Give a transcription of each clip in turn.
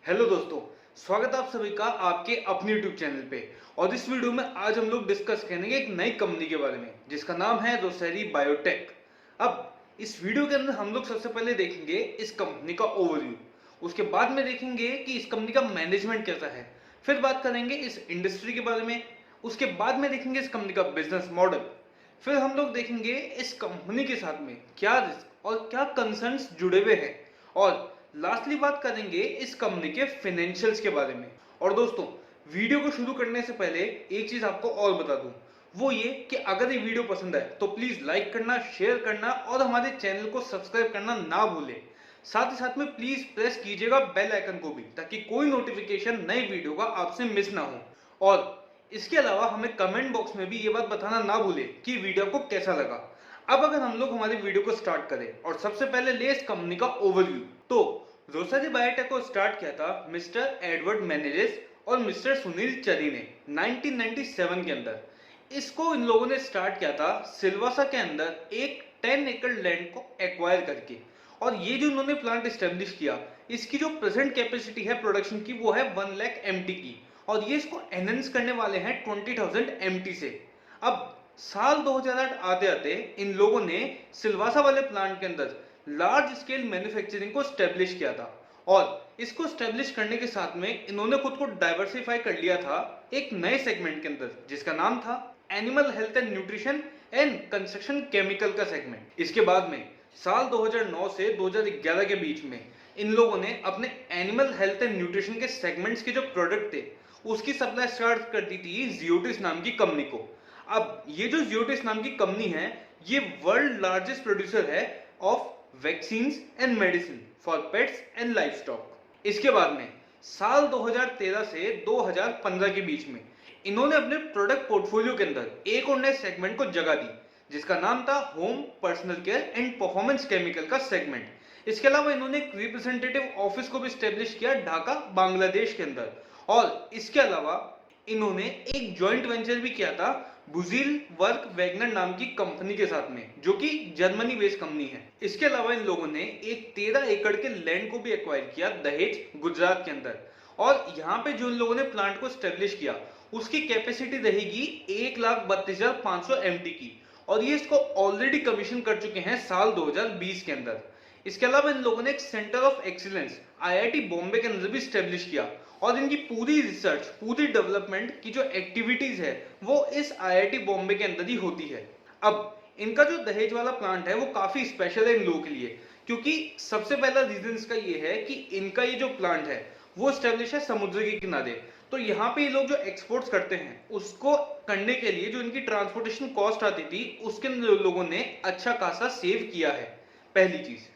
Hello दोस्तों, स्वागत है आप सभी का आपके अपने YouTube चैनल पे। और इस वीडियो में आज हम लोग डिस्कस करेंगे एक नई कंपनी के बारे में जिसका नाम है रोसरी बायोटेक। अब इस वीडियो के अंदर हम लोग सबसे पहले देखेंगे इस कंपनी का ओवरव्यू, उसके बाद में देखेंगे कि इस कंपनी का मैनेजमेंट कैसा है, फिर बात करेंगे इस इंडस्ट्री के बारे में, उसके बाद में देखेंगे इस कंपनी का बिजनेस मॉडल, फिर हम लोग देखेंगे इस कंपनी के साथ में क्या रिस्क और क्या कंसर्न्स जुड़े हुए हैं, और लास्टली बात करेंगे इस कंपनी के फाइनेंशियल्स के बारे में। और दोस्तों, वीडियो को शुरू करने से पहले एक चीज आपको और बता दूं, वो ये कि अगर ये वीडियो पसंद है तो प्लीज लाइक करना, शेयर करना और हमारे चैनल को सब्सक्राइब करना ना भूलें। साथ ही साथ में प्लीज प्रेस कीजिएगा बेल आइकन को भी, ताकि कोई नोटिफिकेशन नई वीडियो का आपसे मिस ना हो। और इसके अलावा हमें कमेंट बॉक्स में भी ये बात बताना ना भूले कि वीडियो को कैसा लगा। अब अगर हम लोग हमारी वीडियो को स्टार्ट करें और सबसे पहले ले इस कंपनी का ओवरव्यू, तो रोसरी बायोटेक को स्टार्ट किया था मिस्टर एडवर्ड मेनेजेस और मिस्टर सुनील चरी ने 1997 के अंदर। इसको इन लोगों ने स्टार्ट किया था सिलवासा के अंदर एक 10 एकड़ लैंड को एक्वायर करके। और ये जो उन्होंने प्लांट एस्टेब्लिश किया, इसकी जो प्रेजेंट कैपेसिटी है प्रोडक्शन की वो है 1 लाख एमटी की, और ये इसको एनहेंस करने वाले हैं 20,000 एमटी से। अब साल 2008 आते आते इन लोगों ने सिलवासा वाले प्लांट के अंदर लार्ज स्केल मैन्युफैक्चरिंग को स्टेब्लिश किया था, और इसको स्टेब्लिश करने के साथ में इन्होंने खुद को डाइवर्सिफाई कर लिया था एक नए सेगमेंट के अंदर जिसका नाम था animal health and nutrition and construction chemical का सेगमेंट। इसके बाद में साल 2009 से 2011 के बीच में इन लोगों ने अपने एनिमल हेल्थ एंड न्यूट्रिशन के सेगमेंट्स के जो प्रोडक्ट थे उसकी सप्लाई स्टार्ट कर दी थी जियोटिस नाम की कंपनी को। अब ये जो जियोटिस नाम की कंपनी है, ये वर्ल्ड लार्जेस्ट प्रोड्यूसर है of vaccines and medicine for pets and life stock. इसके बाद में साल 2013 से 2015 के बीच में इन्होंने अपने प्रोडक्ट पोर्टफोलियो के अंदर एक और नए सेगमेंट को जगह दी जिसका नाम था home personal care and performance chemical का सेगमेंट। इसके अलावा इन्होंने एक रिप्रेजेंटेटिव ऑफिस को भी स्टेब्लिश किया ढाका बांग्लादेश के अंदर। और इसके अलावा इन्होंने एक जॉइंट वेंचर भी किया था बुजिल वर्क वैगनर नाम की कंपनी के साथ में, जो कि जर्मनी बेस्ड कंपनी है। इसके अलावा इन लोगों ने एक 13 एकड़ के लैंड को भी एक्वायर किया दहेज गुजरात के अंदर, और यहाँ पे जो इन लोगों ने प्लांट को स्टेब्लिश किया उसकी कैपेसिटी रहेगी 1,32,500 एमटी की, और ये इसको ऑलरेडी कमीशन कर चुके हैं साल 2020 के अंदर। इसके अलावा इन लोगों ने एक centre of excellence IIT Bombay के अंदर भी स्टेब्लिश किया, और इनकी पूरी रिसर्च, पूरी डेवलपमेंट की जो एक्टिविटीज है वो इस आईआईटी बॉम्बे के अंदर ही होती है। अब इनका जो दहेज वाला प्लांट है वो काफी स्पेशल है इन लोगों के लिए, क्योंकि सबसे पहला रीजन इसका ये है कि इनका ये जो प्लांट है वो स्टेब्लिश है समुद्र के किनारे। तो यहाँ पे ये लोग जो एक्सपोर्ट्स करते हैं उसको करने के लिए जो इनकी ट्रांसपोर्टेशन कॉस्ट आती थी उसके अंदर लोगों ने अच्छा खासा सेव किया है, पहली चीज।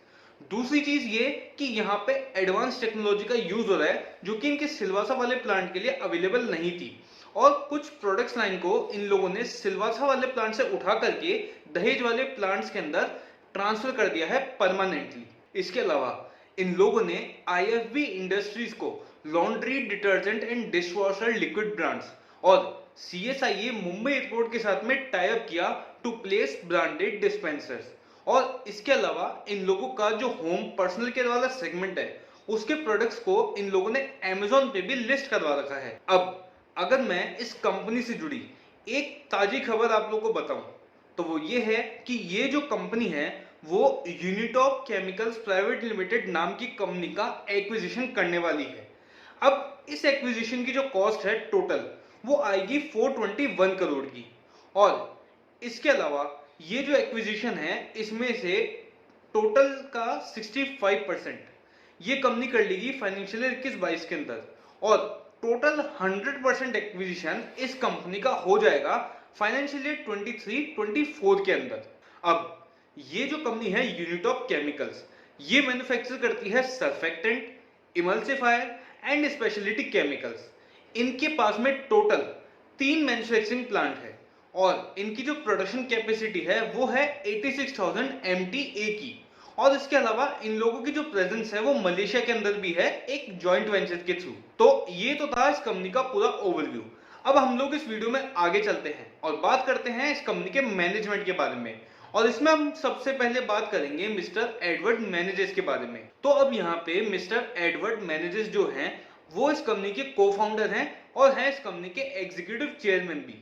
दूसरी चीज ये कि यहाँ पे एडवांस टेक्नोलॉजी का यूज हो रहा है जो कि इनके सिलवासा वाले प्लांट के लिए अवेलेबल नहीं थी, और कुछ प्रोडक्ट्स लाइन को इन लोगों ने सिलवासा वाले प्लांट से उठा करके दहेज वाले प्लांट्स के अंदर ट्रांसफर कर दिया है परमानेंटली। इसके अलावा इन लोगों ने आईएफबी इंडस्ट्रीज को laundry detergent and dishwasher liquid brands और सीएसआईए मुंबई एयरपोर्ट के साथ में टाई अप किया टू प्लेस ब्रांडेड डिस्पेंसर्स। और इसके अलावा इन लोगों का जो होम पर्सनल केयर वाला सेगमेंट है उसके प्रोडक्ट्स को इन लोगों ने अमेज़न पे भी लिस्ट करवा रखा है। अब अगर मैं इस कंपनी से जुड़ी एक ताजी खबर आप लोगों को बताऊं तो वो ये है कि ये जो कंपनी है वो यूनिटॉप केमिकल्स प्राइवेट लिमिटेड नाम की कंपनी का एक्विजिशन करने वाली है। अब इस एक्विजिशन की जो कॉस्ट है टोटल वो आएगी 421 करोड़ की, और इसके अलावा ये जो एक्विजिशन है इसमें से टोटल का 65% ये कंपनी कर लेगी फाइनेंशियल ईयर 21-22 के अंदर, और टोटल 100% एक्विजिशन इस कंपनी का हो जाएगा फाइनेंशियल ईयर 23-24 के अंदर। अब ये जो कंपनी है यूनिटॉप केमिकल्स, ये मैन्युफैक्चर करती है surfactant, emulsifier and speciality chemicals. इनके पास में टोटल 3 मैन्युफैक्चरिंग प्लांट है, और इनकी जो प्रोडक्शन कैपेसिटी है वो है 86,000 MTA की। और इसके अलावा इन लोगों की जो प्रेजेंस है वो मलेशिया के अंदर भी है एक जॉइंट वेंचर के थ्रू। तो ये तो था इस कंपनी का पूरा ओवरव्यू। अब हम लोग इस वीडियो में आगे चलते हैं और बात करते हैं इस कंपनी के मैनेजमेंट के बारे में, और इसमें हम सबसे पहले बात करेंगे मिस्टर एडवर्ड मेनेजेस के बारे में। तो अब यहाँ पे मिस्टर एडवर्ड मेनेजेस जो हैं वो इस कंपनी के को फाउंडर हैं और हैं इस कंपनी के एग्जीक्यूटिव चेयरमैन भी।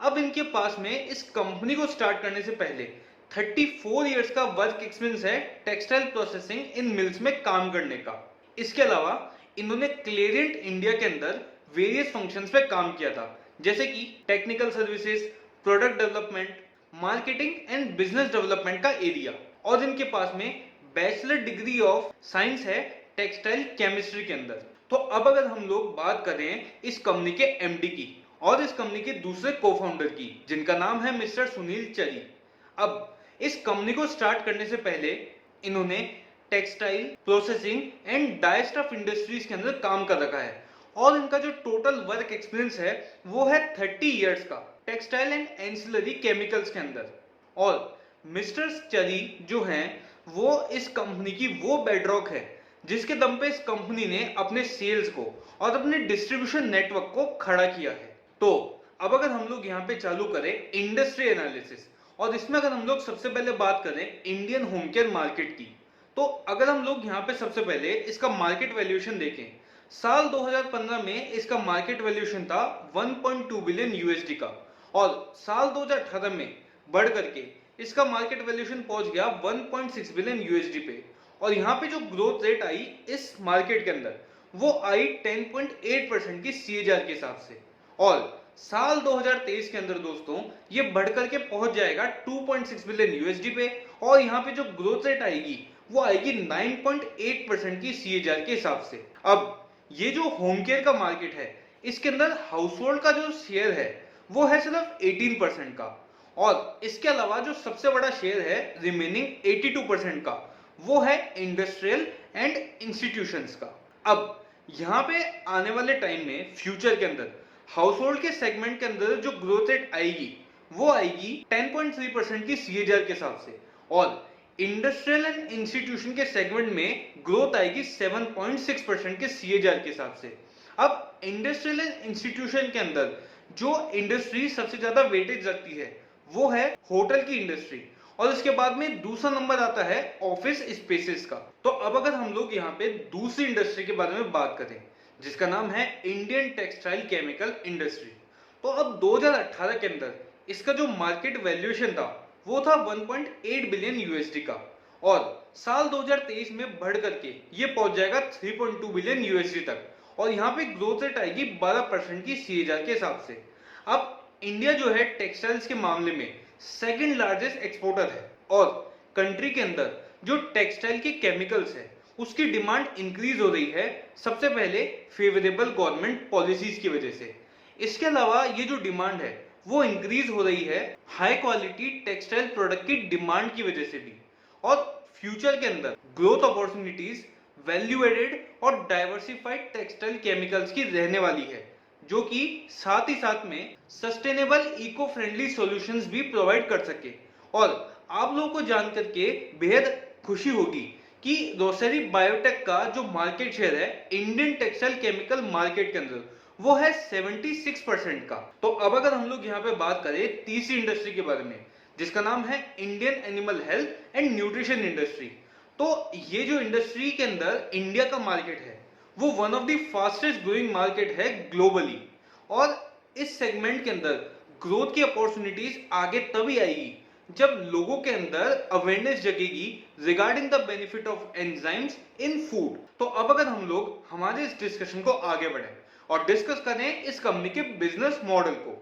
अब इनके पास में इस कंपनी को स्टार्ट करने से पहले 34 इयर्स का वर्क एक्सपीरियंस है टेक्सटाइल प्रोसेसिंग इन मिल्स में काम करने का। इसके अलावा इन्होंने क्लेरियंट इंडिया के अंदर वेरियस फंक्शंस पे काम किया था, जैसे कि technical services, product development, marketing and business development का एरिया। और इनके पास में बैचलर डिग्री ऑफ साइंस है टेक्सटाइल केमिस्ट्री के अंदर। तो अब अगर हम लोग बात करें इस कंपनी के एमडी की और इस कंपनी के दूसरे को फाउंडर की, जिनका नाम है मिस्टर सुनील चरी। अब इस कंपनी को स्टार्ट करने से पहले इन्होंने textile processing and die stuff industries के अंदर काम कर रखा है और इनका जो टोटल वर्क एक्सपीरियंस है वो है 30 इयर्स का टेक्सटाइल एंड एंसिलरी केमिकल्स के अंदर। और मिस्टर चरी जो हैं वो इस कंपनी की वो बेडरॉक है जिसके दम पे इस कंपनी ने अपने सेल्स को और अपने डिस्ट्रीब्यूशन नेटवर्क को खड़ा किया है। तो अब अगर हम लोग यहाँ पे चालू करें इंडस्ट्री एनालिसिस, और इसमें अगर हम लोग सबसे पहले बात करें इंडियन होम केयर मार्केट की, तो अगर हम लोग यहाँ पे सबसे पहले इसका मार्केट वैल्यूएशन देखें, साल 2015 में इसका मार्केट वैल्यूएशन था 1.2 बिलियन यूएसडी का और साल 2018 में बढ़ करके इसका मार्केट वैल्यूएशन पहुंच गया 1.6 बिलियन यूएसडी पे। और यहाँ पे जो ग्रोथ रेट आई इस मार्केट के अंदर वो आई 10.8% की सीएजीआर के हिसाब से। और साल 2023 के अंदर दोस्तों ये बढ़कर के पहुंच जाएगा 2.6 बिलियन यूएसडी पे और यहाँ पे जो ग्रोथ रेट आएगी वो आएगी 9.8% की सीएजीआर के हिसाब से। अब ये जो होम केयर का मार्केट है इसके अंदर हाउस होल्ड का जो शेयर है वो है सिर्फ 18% का और इसके अलावा जो सबसे बड़ा शेयर है रिमेनिंग 82% का वो है इंडस्ट्रियल एंड इंस्टीट्यूशंस का। अब यहाँ पे आने वाले टाइम में फ्यूचर के अंदर हाउस होल्ड के सेगमेंट के अंदर जो ग्रोथ रेट आएगी वो आएगी 10.3% की सीएजीआर के हिसाब से और इंडस्ट्रियल एंड इंस्टीट्यूशन के सेगमेंट में ग्रोथ आएगी 7.6% के सीएजीआर के हिसाब से। अब इंडस्ट्रियल एंड इंस्टीट्यूशन के अंदर जो इंडस्ट्री सबसे ज्यादा वेटेज रखती है वो है होटल की इंडस्ट्री और इसके बाद में दूसरा नंबर आता है ऑफिस स्पेसेस का। तो अब अगर हम लोग यहाँ पे दूसरी इंडस्ट्री के बारे में बात करें जिसका नाम है इंडियन टेक्सटाइल केमिकल इंडस्ट्री, तो अब 2018 के अंदर इसका जो मार्केट वैल्यूएशन था वो था 1.8 बिलियन यूएसडी का और साल 2023 में बढ़ करके ये पहुंच जाएगा 3.2 बिलियन यूएसडी तक और यहाँ पे ग्रोथ रेट आएगी 12% की सीएजीआर के हिसाब से। अब इंडिया जो है टेक्सटाइल्स के मामले में सेकंड लार्जेस्ट एक्सपोर्टर है और कंट्री के अंदर जो टेक्सटाइल के केमिकल्स है उसकी डिमांड इंक्रीज हो रही है सबसे पहले फेवरेबल गवर्नमेंट पॉलिसीज की वजह से। इसके अलावा ये जो डिमांड है वो इंक्रीज हो रही है हाई क्वालिटी टेक्सटाइल प्रोडक्ट की डिमांड की वजह से भी और फ्यूचर के अंदर ग्रोथ अपॉर्चुनिटीज वैल्यू एडेड और डाइवर्सिफाइड टेक्सटाइल केमिकल्स की रहने वाली है जो कि साथ ही साथ में सस्टेनेबल इको फ्रेंडली सॉल्यूशंस भी प्रोवाइड कर सके। और आप लोगों को जानकर के बेहद खुशी होगी कि रोसरी बायोटेक का जो मार्केट शेयर है इंडियन टेक्सटाइल केमिकल मार्केट के अंदर वो है 76% का। तो अब अगर हम लोग यहाँ पे बात करें तीसरी इंडस्ट्री के बारे में जिसका नाम है Indian animal health and nutrition industry, तो ये जो इंडस्ट्री के अंदर इंडिया का मार्केट है वो one of the fastest growing market है ग्लोबली और इस सेगमेंट के अंदर ग्रोथ की अपॉर्चुनिटीज आगे तभी आएगी जब लोगों के अंदर अवेयरनेस जगेगी regarding the benefit of enzymes in food. तो अब अगर हम लोग हमारे इस डिस्कशन को आगे बढ़े और डिस्कस करें इस कंपनी के बिजनेस मॉडल को,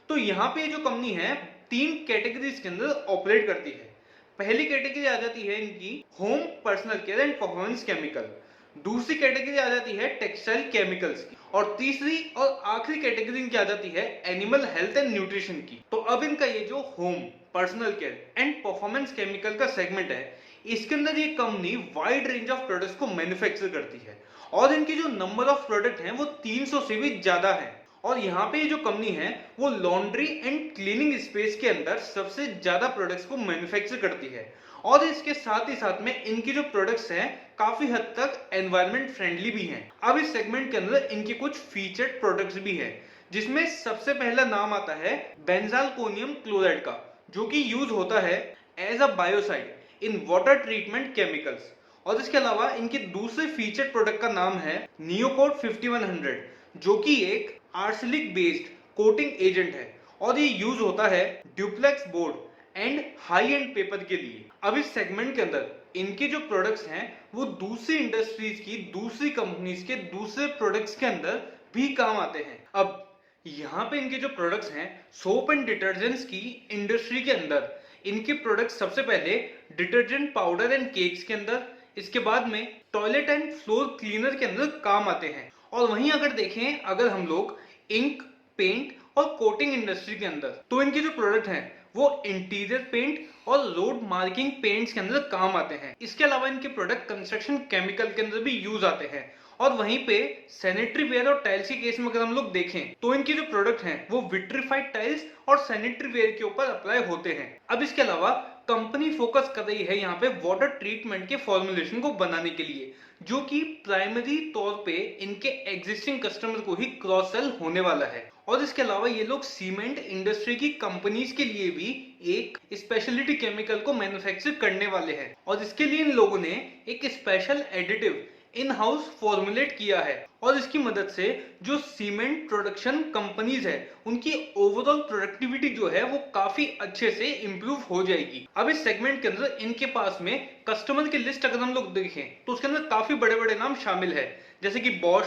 तो यहाँ पे जो कंपनी है 3 कैटेगरीज के अंदर ऑपरेट करती है। पहली कैटेगरी आ जाती है इनकी home personal care and performance chemical, दूसरी कैटेगरी आ जाती है टेक्सटाइल केमिकल्स की और तीसरी और आखिरी कैटेगरी इनकी आ जाती है एनिमल हेल्थ एंड न्यूट्रिशन की। तो अब इनका ये जो home personal care and performance chemical का सेगमेंट है इसके अंदर ये company wide range of products को मैन्युफैक्चर करती है और इनकी जो नंबर ऑफ प्रोडक्ट हैं वो 300 से भी ज्यादा है। और यहाँ पे ये जो कंपनी है वो लॉन्ड्री एंड क्लीनिंग स्पेस के अंदर सबसे ज्यादा प्रोडक्ट्स को मैन्युफैक्चर करती है और इसके साथ ही साथ में इनकी जो प्रोडक्ट्स हैं काफी हद तक एनवायरमेंट फ्रेंडली भी हैं। अब इस सेगमेंट के अंदर इनकी कुछ फीचर्ड प्रोडक्ट्स भी हैं जिसमें सबसे पहला नाम आता है बेंजालकोनियम क्लोराइड का जो कि यूज होता है as a biocide in water treatment chemicals. और इसके अलावा इनके दूसरे फीचर्ड प्रोडक्ट का नाम है नियोकोट 5100, जो कि एक आर्सेनिक बेस्ड कोटिंग एजेंट है और ये यूज होता है duplex board and high end paper के लिए। अब इस सेगमेंट के अंदर इनके जो प्रोडक्ट्स हैं वो दूसरी इंडस्ट्रीज की, दूसरी कंपनीज के दूसरे प्रोडक्ट्स के अंदर भी काम आते हैं। अब यहाँ पे इनके जो प्रोडक्ट्स हैं सोप एंड डिटर्जेंट्स की इंडस्ट्री के अंदर इनके प्रोडक्ट्स सबसे पहले डिटर्जेंट पाउडर एंड केक्स के अंदर, इसके बाद में टॉयलेट एंड फ्लोर क्लीनर के अंदर काम आते हैं। और वहीं अगर देखें, अगर हम लोग इंक, पेंट और कोटिंग इंडस्ट्री के अंदर, तो इनके जो प्रोडक्ट हैं वो इंटीरियर पेंट और रोड मार्किंग पेंट्स के अंदर काम आते हैं। इसके अलावा इनके प्रोडक्ट कंस्ट्रक्शन केमिकल के अंदर भी यूज आते हैं। और वहीं पे सैनिटरी वेयर और टाइल्स के केस में अगर हम लोग देखें तो इनके जो प्रोडक्ट हैं वो विट्रीफाइड टाइल्स और सैनिटरी वेयर के ऊपर अप्लाई होते हैं। अब इसके अलावा कंपनी फोकस कर रही है यहाँ पे वाटर ट्रीटमेंट के फॉर्मुलेशन को बनाने के लिए, जो कि प्राइमरी तौर पे इनके एग्जिस्टिंग कस्टमर को ही क्रॉस सेल होने वाला है। और इसके अलावा ये लोग सीमेंट इंडस्ट्री की कंपनीज के लिए भी एक स्पेशलिटी केमिकल को मैन्युफैक्चर करने वाले हैं। और इसके लिए इन लोगों ने एक special additive in house formulate किया है और इसकी मदद से जो सीमेंट प्रोडक्शन कंपनीज है उनकी ओवरऑल प्रोडक्टिविटी जो है वो काफी अच्छे से इंप्रूव हो जाएगी। अब इस सेगमेंट के अंदर इनके पास में कस्टमर की लिस्ट अगर हम लोग देखें तो उसके अंदर काफी बड़े बड़े नाम शामिल है, जैसे कि बॉश,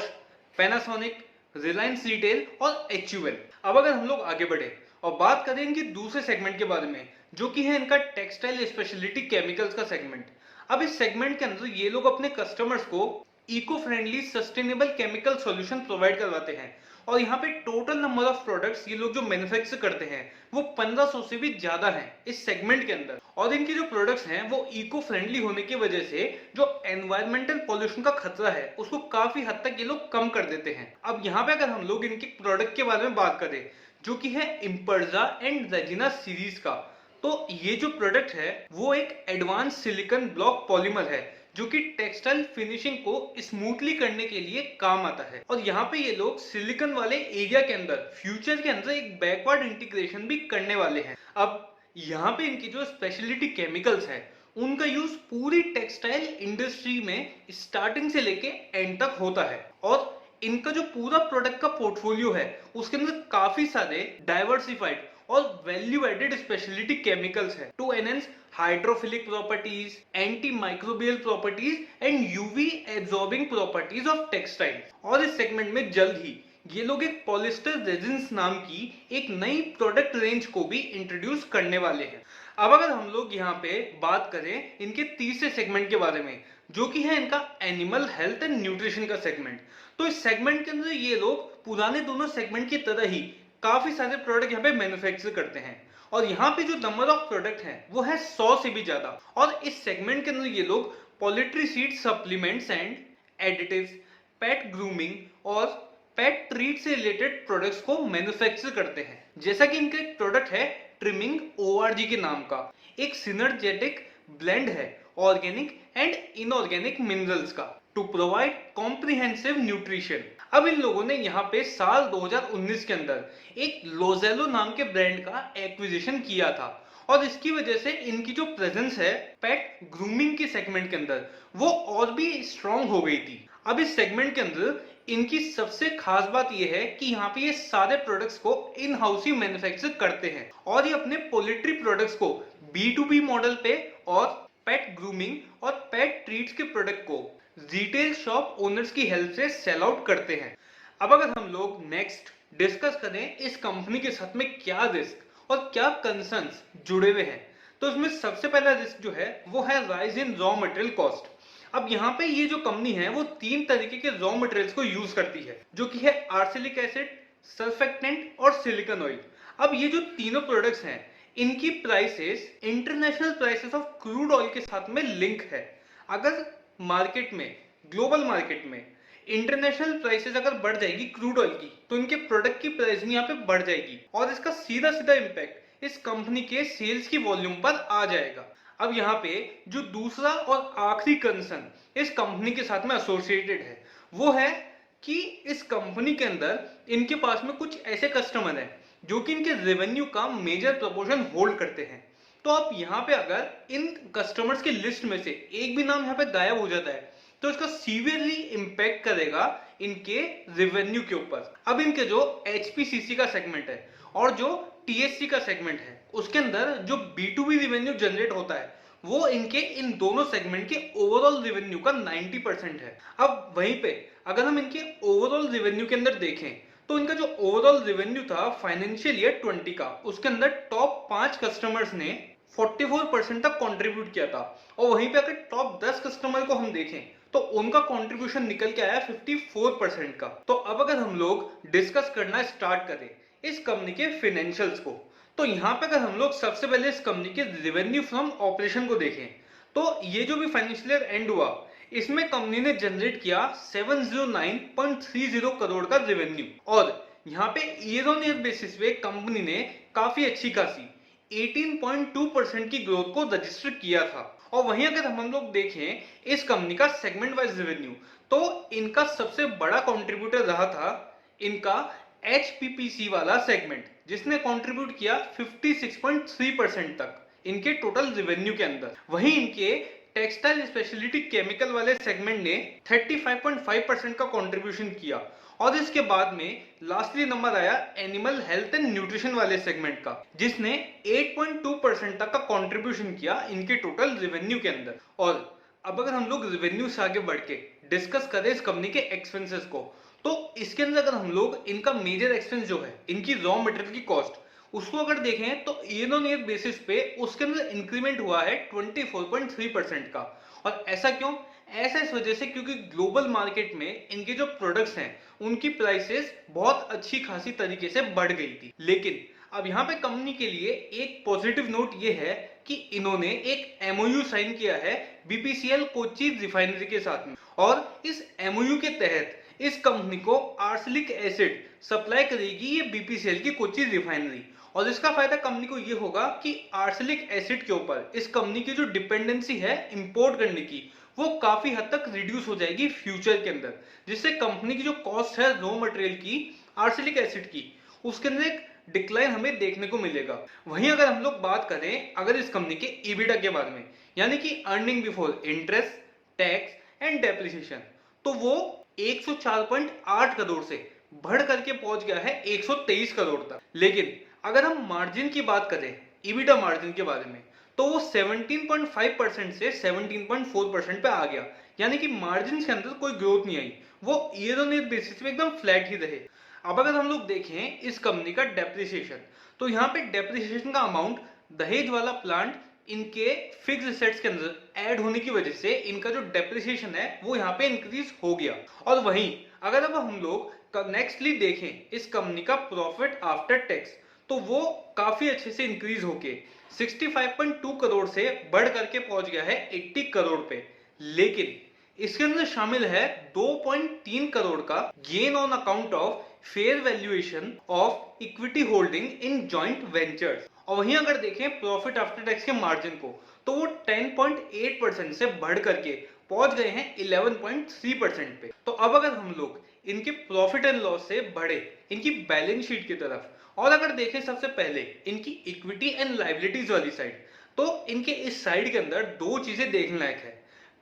पैनासोनिक, रिलायंस रिटेल और HUL। अब अगर हम लोग आगे बढ़े और बात करें इनके दूसरे सेगमेंट के बारे में, जो कि है इनका टेक्सटाइल स्पेशलिटी केमिकल्स का सेगमेंट। अब इस सेगमेंट के अंदर ये लोग अपने कस्टमर्स को eco friendly sustainable chemical solution provide करवाते हैं। और यहाँ पे टोटल नंबर ऑफ प्रोडक्ट्स ये लोग जो मैन्युफैक्चर करते हैं वो 1500 से भी ज्यादा है इस सेगमेंट के अंदर। और इनके जो प्रोडक्ट्स हैं वो इको फ्रेंडली होने की वजह से जो एनवायरमेंटल पॉल्यूशन का खतरा है उसको काफी हद तक ये लोग कम कर देते हैं। अब यहाँ पे अगर हम लोग इनके प्रोडक्ट के बारे में बात करें, जो कि है इम्पर्जा एंड रेजिना सीरीज का, तो ये जो प्रोडक्ट है वो एक एडवांस सिलिकॉन ब्लॉक पॉलीमर है जो कि टेक्सटाइल फिनिशिंग को स्मूथली करने के लिए काम आता है। और यहाँ पे ये लोग सिलिकॉन वाले एरिया के अंदर फ्यूचर के अंदर एक बैकवर्ड इंटीग्रेशन भी करने वाले हैं। अब यहाँ पे इनकी जो स्पेशलिटी केमिकल्स है उनका यूज पूरी टेक्सटाइल इंडस्ट्री में स्टार्टिंग से लेके एंड तक होता है। और इनका जो पूरा प्रोडक्ट का पोर्टफोलियो है उसके अंदर काफी सारे डाइवर्सिफाइड और वैल्यू एडेड स्पेशलिटी केमिकल्स है to enhance hydrophilic properties, anti microbial properties and UV absorbing properties of textile. और इस सेगमेंट में जल्द ही ये लोग एक पॉलिस्टर रेजिन्स नाम की एक नई प्रोडक्ट रेंज को भी इंट्रोड्यूस करने वाले हैं। अब अगर हम लोग यहाँ पे बात करें इनके तीसरे सेगमेंट के बारे में, जो कि है इनका एनिमल हेल्थ एंड न्यूट्रिशन का सेगमेंट, तो इस सेगमेंट के अंदर ये लोग पुराने दोनों सेगमेंट की तरह ही काफी सारे प्रोडक्ट यहाँ पे मैन्युफैक्चर करते हैं। और यहाँ पे जो नंबर ऑफ प्रोडक्ट हैं वो है 100 से भी ज्यादा। और इस सेगमेंट के अंदर ये लोग poultry seed supplements and additives, pet grooming और पेट ट्रीट से रिलेटेड प्रोडक्ट्स को मैन्युफैक्चर करते हैं। जैसा कि इनका एक प्रोडक्ट है ट्रिमिंग ORG के नाम का, एक सिनर्जेटिक ब्लेंड है ऑर्गेनिक एंड इनऑर्गेनिक मिनरल्स का टू प्रोवाइड कॉम्प्रिहेंसिव न्यूट्रिशन। अब इन लोगों ने यहाँ पे साल 2019 के अंदर एक लोजेलो नाम के ब्रांड का एक्विजिशन किया था और इसकी वजह से इनकी जो प्रेजेंस है पेट ग्रूमिंग के सेगमेंट के अंदर वो और भी स्ट्रांग हो गई थी। अब इस सेगमेंट के अंदर इनकी सबसे खास बात यह है कि यहाँ पे ये सारे प्रोडक्ट्स को इन हाउस ही मैन्युफैक्चर करते हैं और ये अपने पोल्ट्री प्रोडक्ट्स को B2B मॉडल पे और पेट ग्रूमिंग और पेट ट्रीट्स के प्रोडक्ट को रिटेल शॉप ओनर्स की हेल्प से सेल आउट करते हैं। अब अगर हम लोग नेक्स्ट डिस्कस करें इस कंपनी के साथ में क्या रिस्क और क्या कंसर्न्स जुड़े हुए हैं, तो इसमें सबसे पहला रिस्क जो है वो है rise in raw material cost. अब यहाँ पे ये जो कंपनी है वो 3 तरीके के रॉ मटेरियल्स को यूज करती है, जो कि है आर्सेनिक एसिड, सर्फेक्टेंट और सिलिकॉन ऑयल। अब ये जो तीनों प्रोडक्ट्स हैं इनकी prices international prices of crude oil के साथ में लिंक है। अगर मार्केट में, ग्लोबल मार्केट में इंटरनेशनल प्राइसेस अगर बढ़ जाएगी क्रूड ऑयल की, तो इनके प्रोडक्ट की प्राइसिंग यहाँ पे बढ़ जाएगी और इसका सीधा सीधा इम्पैक्ट इस कंपनी के सेल्स की वॉल्यूम पर आ जाएगा। अब यहाँ पे जो दूसरा और आखिरी कंसर्न इस कंपनी के साथ में एसोसिएटेड है वो है कि इस कंपनी के अंदर इनके पास में कुछ ऐसे कस्टमर हैं जो कि इनके रेवेन्यू का मेजर प्रपोर्शन होल्ड करते हैं। तो आप यहाँ पे अगर इन कस्टमर्स की लिस्ट में से एक भी नाम यहाँ पे गायब हो जाता है तो इसका सीवियरली इंपैक्ट करेगा इनके रेवेन्यू के ऊपर। अब इनके जो एचपीसीसी का सेगमेंट है और जो टीएससी का सेगमेंट है उसके अंदर जो B2B रेवेन्यू जनरेट होता है वो इनके इन दोनों सेगमेंट के ओवरऑल रेवेन्यू का 90% है। अब वहीं पे अगर हम इनके ओवरऑल रेवेन्यू के अंदर देखें तो इनका जो ओवरऑल रेवेन्यू था फाइनेंशियल ईयर 20 का, उसके अंदर टॉप 5 कस्टमर्स ने 44% तक कंट्रीब्यूट किया था। और वहीं पे अगर टॉप 10 कस्टमर को हम देखें तो उनका कंट्रीब्यूशन निकल के आया 54% का। तो अब अगर हम लोग डिस्कस करना स्टार्ट करें इस कंपनी के फाइनेंशियल्स को, तो यहाँ पे अगर हम लोग सबसे पहले इस कंपनी के रेवेन्यू फ्रॉम ऑपरेशन को देखें तो ये जो भी फाइनेंशियल ईयर एंड हुआ इसमें कंपनी ने जनरेट किया 709.30 करोड़ का रेवेन्यू। और यहाँ पे ईयर ऑन ईयर बेसिस पे कंपनी ने काफी अच्छी खासी 18.2% की ग्रोथ को रजिस्टर किया था। और वहीं अगर हम लोग देखें इस कंपनी का सेगमेंट वाइज रेवेन्यू तो इनका सबसे बड़ा कंट्रीब्यूटर रहा था इनका एचपीपीसी वाला सेगमेंट, जिसने कंट्रीब्यूट किया 56.3% तक इनके टोटल रेवेन्यू के अंदर। वहीं इनके टेक्सटाइल स्पेशलिटी केमिकल वाले सेगमेंट ने 35.5% का कंट्रीब्यूशन किया। और इसके बाद में लास्टली नंबर आया एनिमल हेल्थ एंड न्यूट्रिशन वाले सेगमेंट का, जिसने 8.2% तक का कंट्रीब्यूशन किया इनके टोटल रेवेन्यू के अंदर। और अब अगर हम लोग रेवेन्यू से आगे बढ़ के डिस्कस करें इस कंपनी के एक्सपेंसेस को, तो इसके अंदर अगर हम लोग इनका मेजर एक्सपेंस जो है इनकी रॉ मटेरियल की कॉस्ट उसको अगर देखें तो ईयर ऑन ईयर बेसिस पे उसके अंदर इंक्रीमेंट हुआ है 24.3% का। और ऐसा क्यों? ऐसा इस वजह से क्योंकि ग्लोबल मार्केट में इनके जो प्रोडक्ट्स हैं उनकी प्राइसेस बहुत अच्छी खासी तरीके से बढ़ गई थी। लेकिन अब यहाँ पे कंपनी के लिए एक पॉजिटिव नोट ये है कि इन्होंने एक एमओयू साइन किया है बीपीसीएल कोच्चि रिफाइनरी के साथ में। और इस एमओयू के तहत इस कंपनी को आर्सेनिक एसिड सप्लाई करेगी ये बीपीसीएल की कोच्चि रिफाइनरी। और इसका फायदा कंपनी को ये होगा कि आर्सेनिक एसिड के ऊपर इस कंपनी की जो डिपेंडेंसी है इंपोर्ट करने की वो काफी हद तक रिड्यूस हो जाएगी फ्यूचर के अंदर, जिससे कंपनी की जो कॉस्ट है रॉ मटेरियल की आर्सेनिक एसिड की उसके अंदर एक डिक्लाइन हमें देखने को मिलेगा। वहीं अगर हम लोग बात करें अगर इस कंपनी के ईबिटा के बारे में, यानी कि earning before interest tax and depreciation, तो वो 104.8 करोड़ से बढ़ करके पहुंच गया है 123 करोड़ तक। लेकिन अगर हम मार्जिन की बात करें ईबिटा मार्जिन के बारे में, तो वो 17.5% से 17.4% पे आ गया, यानी कि मार्जिन के अंदर कोई ग्रोथ नहीं आई, वो ईयर ऑन ईयर बेसिस पे एकदम फ्लैट ही रहे। अब अगर हम लोग देखें इस कंपनी का डेप्रिसिएशन, तो यहाँ पे डेप्रिसिएशन का अमाउंट दहेज वाला प्लांट इनके फिक्स एसेट्स के अंदर ऐड होने की वजह से इनका जो डेप्रिसिएशन है वो यहाँ पे इंक्रीज हो गया। और वहीं अगर अब हम लोग नेक्स्टली देखें इस कंपनी का प्रॉफिट आफ्टर टैक्स, तो वो काफी अच्छे से इंक्रीज होके 65.2 करोड़ से बढ़ करके पहुंच गया है 80 करोड़ पे। लेकिन इसके अंदर शामिल है 2.3 करोड़ का gain on account of fair valuation of equity holding in joint ventures. और वहीं अगर देखें प्रॉफिट आफ्टर टैक्स के मार्जिन को, तो वो 10.8% से बढ़ करके पहुंच गए हैं 11.3% पे। तो अब अगर हम लोग इनके प्रॉफिट एंड लॉस से बढ़े इनकी बैलेंस शीट की तरफ और अगर देखें सबसे पहले इनकी इक्विटी एंड लायबिलिटीज वाली साइड, तो इनके इस साइड के अंदर दो चीजें देखने लायक है।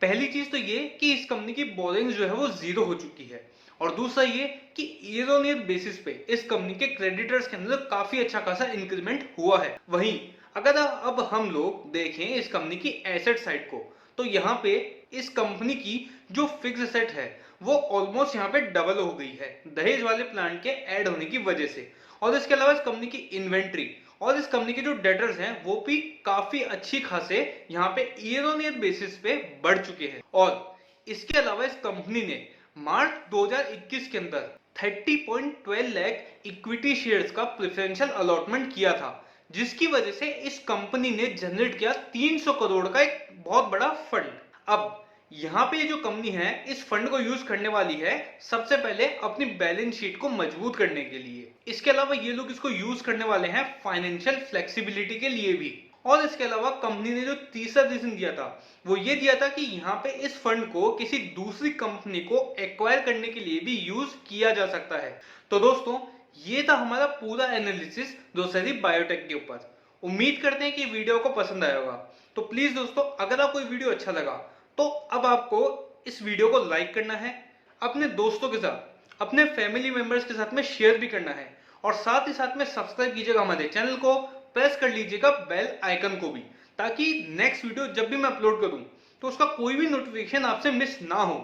पहली चीज तो ये कि इस कंपनी की बोरिंग्स जो है वो जीरो हो चुकी है, और दूसरा ये कि ईयर ऑन ईयर बेसिस पे इस कंपनी के क्रेडिटर्स के अंदर काफी अच्छा खासा इंक्रीमेंट हुआ है। वहीं अगर अब हम लोग देखें इस कंपनी की एसेट साइड को, तो यहाँ पे इस कंपनी की जो फिक्स एसेट है वो ऑलमोस्ट यहाँ पे डबल हो गई है दहेज वाले प्लांट के ऐड होने की वजह से। और इसके अलावा इस कंपनी की इन्वेंट्री और इस कंपनी के जो डेटर्स हैं वो भी काफी अच्छी खासे यहाँ पे ईयर ऑन ईयर बेसिस पे बढ़ चुके हैं। और इसके अलावा इस कंपनी ने मार्च 2021 के अंदर 30.12 लाख इक्विटी शेयर्स का प्रेफरेंशियल अलॉटमेंट किया था, जिसकी वजह से इस कंपनी ने जनरेट किया 300 करोड़ का एक बहुत बड़ा फंड। अब यहाँ पे ये जो कंपनी है इस फंड को यूज करने वाली है सबसे पहले अपनी बैलेंस शीट को मजबूत करने के लिए। इसके अलावा ये लोग इसको यूज करने वाले हैं फाइनेंशियल फ्लेक्सिबिलिटी के लिए भी। और इसके अलावा कंपनी ने जो तीसरा रीजन दिया था वो ये दिया था कि यहाँ पे इस फंड को किसी दूसरी कंपनी को एक्वायर करने के लिए भी यूज किया जा सकता है। तो दोस्तों ये था हमारा पूरा एनालिसिस दोसेरी बायोटेक के ऊपर। उम्मीद करते हैं कि वीडियो को पसंद आया होगा। तो प्लीज दोस्तों, अगर आपको ये वीडियो अच्छा लगा तो अब आपको इस वीडियो को लाइक करना है, अपने दोस्तों के साथ, अपने फैमिली मेंबर्स के साथ में शेयर भी करना है, और साथ ही साथ में सब्सक्राइब कीजिएगा हमारे चैनल को, प्रेस कर लीजिएगा बेल आइकन को भी, ताकि नेक्स्ट वीडियो जब भी मैं अपलोड करूं तो उसका कोई भी नोटिफिकेशन आपसे मिस ना हो।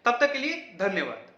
तब तक के लिए धन्यवाद।